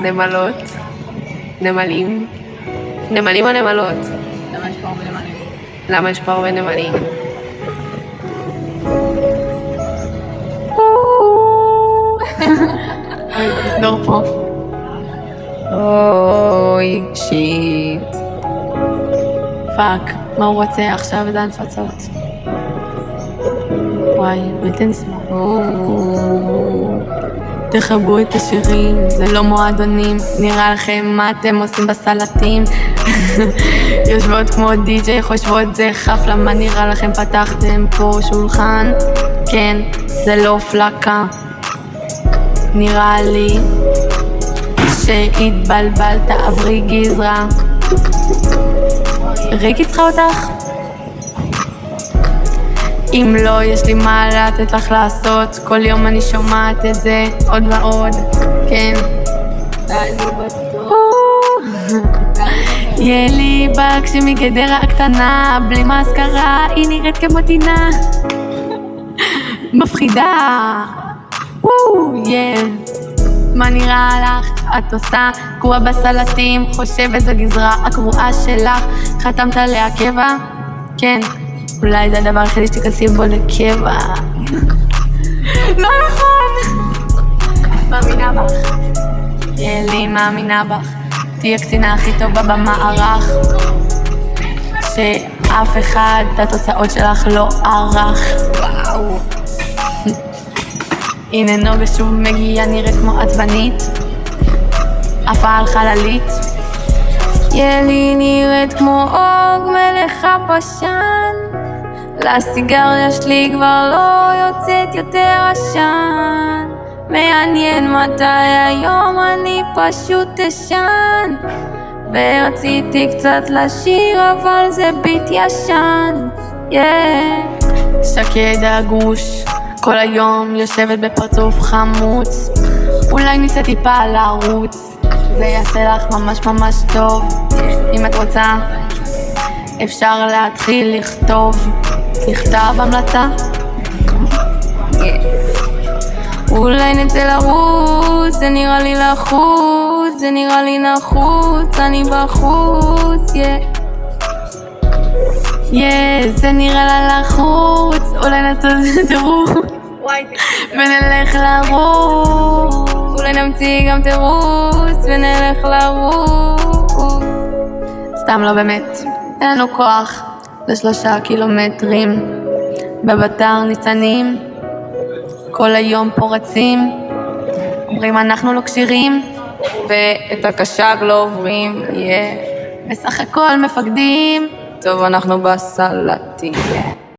נמלות, נמלים, נמלים או נמלות? למה יש פה הרבה נמלים? למה יש פה הרבה נמלים? דור פה. אוי, שיט. פאק, מה הוא רוצה עכשיו? זה הנפצות. וואי, בלתי נסבל. תחברו את השירים, זה לא מועדונים. נראה לכם מה אתם עושים בסלטים? יושבות כמו די-ג'יי, חושבות זה חפלה. מה נראה לכם? פתחתם פה שולחן? כן, זה לא פלקה. נראה לי שהתבלבלת, עברי גזרה. ריקי צריכה אותך? אם לא, יש לי מה לתת לך לעשות. כל יום אני שומעת את זה עוד ועוד. כן, אני בטוח. ילי בא כשמגדרה הקטנה, בלי מזכרה, היא נראית כמו טינה מפחידה. מה נראה לך? את עושה קרועה בסלטים, חושבת זו גזרה הקרועה שלך. חתמת עליה קבע? כן, אולי זה הדבר היחידי שתכנסי בו לקבע. לא נכון. מאמינה בך. ילי, מאמינה בך. תהיה קצינה הכי טובה במערך, שאף אחד את התוצאות שלך לא ערך. וואו. הנה נוגה שוב מגיעה, נראית כמו עצבנית, עפה על חללית. ילי נראית כמו אוג מלך הפשן, לסיגריה שלי כבר לא יוצאת יותר עשן. מעניין מתי היום אני פשוט אשן, ורציתי קצת לשיר אבל זה ביט ישן. שקד הגוש כל היום יושבת בפרצוף חמוץ, אולי ניסה טיפה לרוץ, זה יעשה לך ממש ממש טוב. אם את רוצה אפשר להתחיל לכתוב, לכתב המלצה. אולי נצא לרוץ, זה נראה לי לחוץ, זה נראה לי נחוץ, אני בחוץ. זה נראה לה לחוץ, אולי נטוס תירוץ ונלך לרוץ, אולי נמציא גם תירוץ ונלך לרוץ. סתם לא באמת, אין לנו כוח ל3 קילומטרים בבטר ניצנים, כל היום פה רצים, אומרים אנחנו לא קשירים ואת הקשג לא עוברים. בסך הכל מפקדים, טוב אנחנו בסלטים.